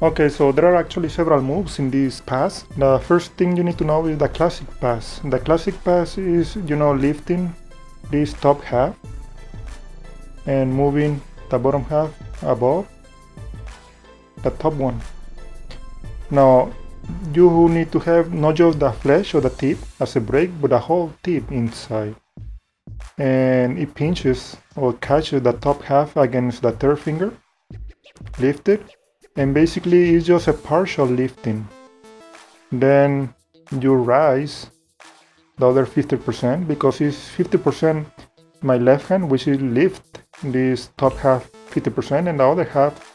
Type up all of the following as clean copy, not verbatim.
Okay, so there are actually several moves in this pass. The first thing you need to know is the classic pass. The classic pass is, lifting this top half and moving the bottom half above the top one. Now, you need to have not just the flesh or the tip as a break, but the whole tip inside. And it pinches or catches the top half against the third finger, lifted, and basically it's just a partial lifting. Then you rise the other 50% because it's 50% my left hand, which is lift this top half 50%, and the other half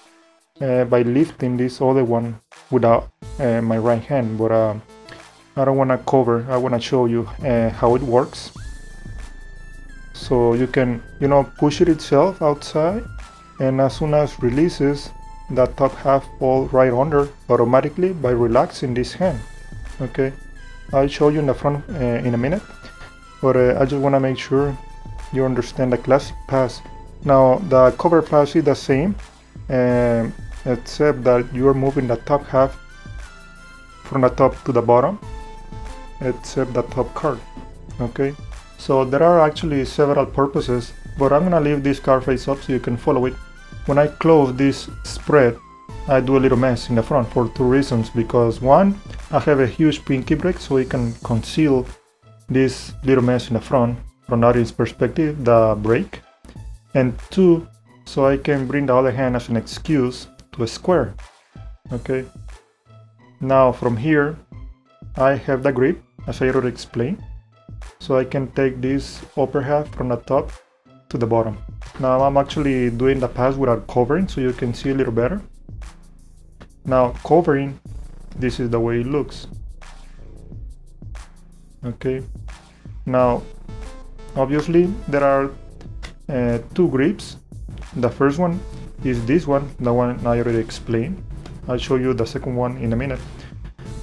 by lifting this other one without my right hand. But I don't want to cover, I want to show you how it works. So you can, push it itself outside, and as soon as releases, the top half falls right under automatically by relaxing this hand. Okay, I'll show you in the front in a minute, but I just want to make sure you understand the classic pass. Now the cover pass is the same, except that you are moving the top half from the top to the bottom, except the top card. Okay, so there are actually several purposes, but I'm gonna leave this card face up so you can follow it. When I close this spread, I do a little mess in the front for two reasons. Because one, I have a huge pinky break, so it can conceal this little mess in the front from the audience perspective, the break. And two, so I can bring the other hand as an excuse to a square. Okay. Now from here, I have the grip, as I already explained. So I can take this upper half from the top to the bottom. Now I'm actually doing the pass without covering, so you can see a little better. Now covering, this is the way it looks. Okay. Now obviously there are two grips. The first one is this one, the one I already explained. I'll show you the second one in a minute.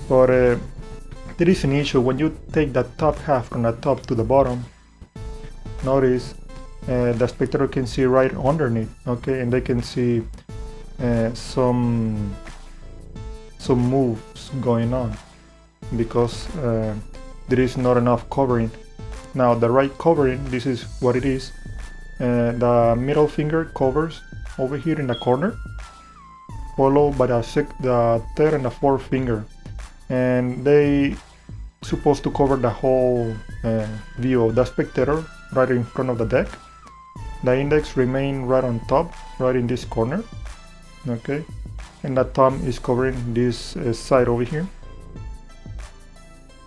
But there is an issue when you take the top half from the top to the bottom. Notice the spectator can see right underneath, okay, and they can see some moves going on because there is not enough covering. Now the right covering, this is what it is. The middle finger covers over here in the corner, followed by the third and the fourth finger, and they supposed to cover the whole view of the spectator right in front of the deck. The index remain right on top, right in this corner, okay, and the thumb is covering this side over here.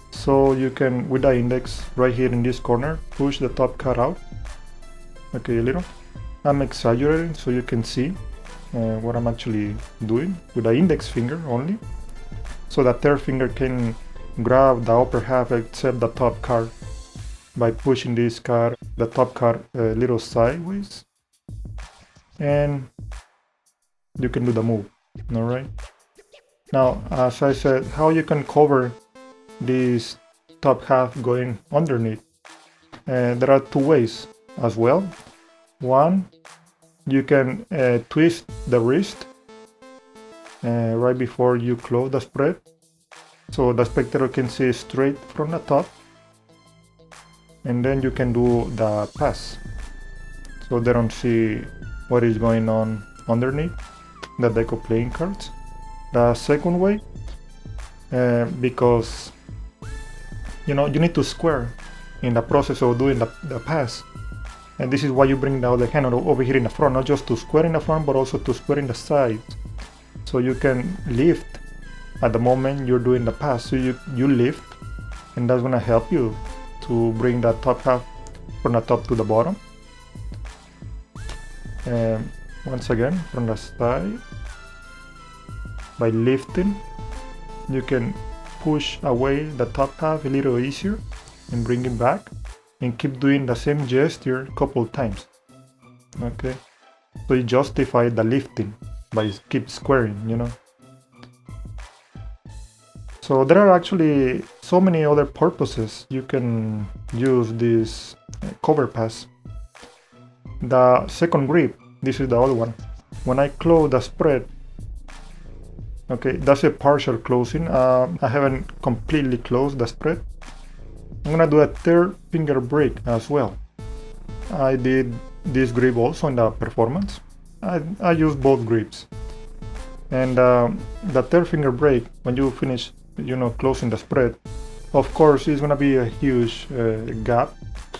So you can, with the index right here in this corner, push the top card out, okay, a little. I'm exaggerating so you can see what I'm actually doing with the index finger only. So the third finger can grab the upper half except the top card by pushing this card, the top card, a little sideways, and you can do the move. All right. Now, as I said, how you can cover this top half going underneath? There are two ways as well. One, you can twist the wrist right before you close the spread, so the spectator can see straight from the top, and then you can do the pass, so they don't see what is going on underneath the deck of playing cards. The second way, because you need to square in the process of doing the pass, and this is why you bring the other hand over here in the front, not just to square in the front but also to square in the sides, so you can lift at the moment you're doing the pass. So you lift, and that's gonna help you to bring that top half from the top to the bottom. And once again, from the side, by lifting, you can push away the top half a little easier and bring it back, and keep doing the same gesture a couple times. Okay, so you justify the lifting by keep squaring, So there are actually so many other purposes you can use this cover pass. The second grip, this is the other one. When I close the spread, Okay, that's a partial closing. I haven't completely closed the spread. I'm gonna do a third finger break as well. I did this grip also in the performance. I used both grips. And the third finger break, when you finish, closing the spread, of course, it's gonna be a huge gap.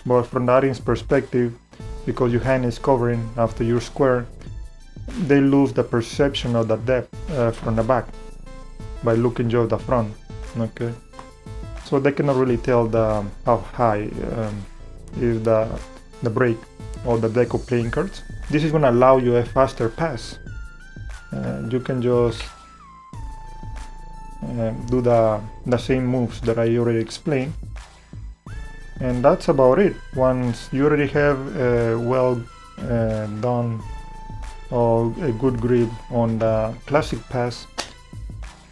But from the audience perspective, because your hand is covering after your square, they lose the perception of the depth from the back by looking just the front. Okay, so they cannot really tell how high is the break or the deck of playing cards. This is going to allow you a faster pass. You can just do the same moves that I already explained, and that's about it. Once you already have a well done or a good grip on the classic pass,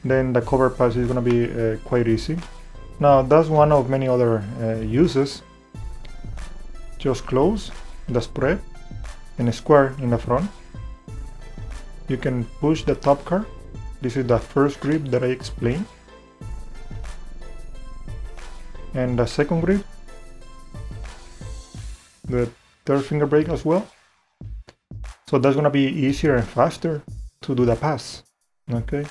then the cover pass is going to be quite easy. Now that's one of many other uses. Just close the spread and a square in the front. You can push the top card. This is the first grip that I explained. And the second grip, the third finger break as well. So that's gonna be easier and faster to do the pass. Okay.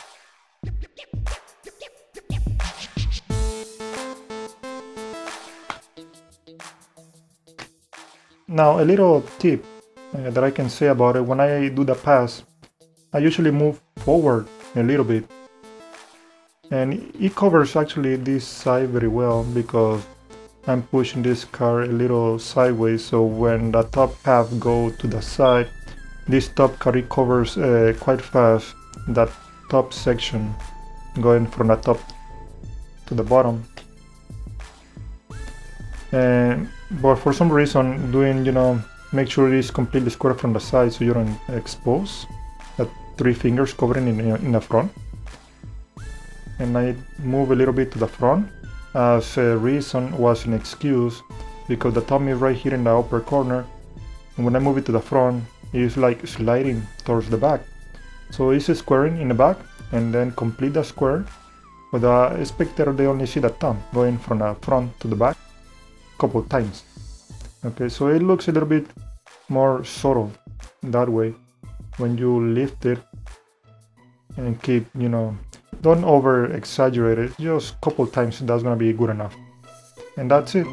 Now a little tip that I can say about it: when I do the pass, I usually move forward a little bit, and it covers actually this side very well because I'm pushing this card a little sideways, so when the top half go to the side, this top card covers quite fast that top section going from the top to the bottom. But for some reason doing, make sure it is completely square from the side so you don't expose the three fingers covering in the front. And I move a little bit to the front as a reason was an excuse because the thumb is right here in the upper corner, and when I move it to the front it's like sliding towards the back. So it's squaring in the back and then complete the square, but the spectator, they only see the thumb going from the front to the back a couple times. Okay, so it looks a little bit more subtle that way when you lift it and keep, don't over exaggerate it, just a couple times, that's gonna be good enough. And that's it.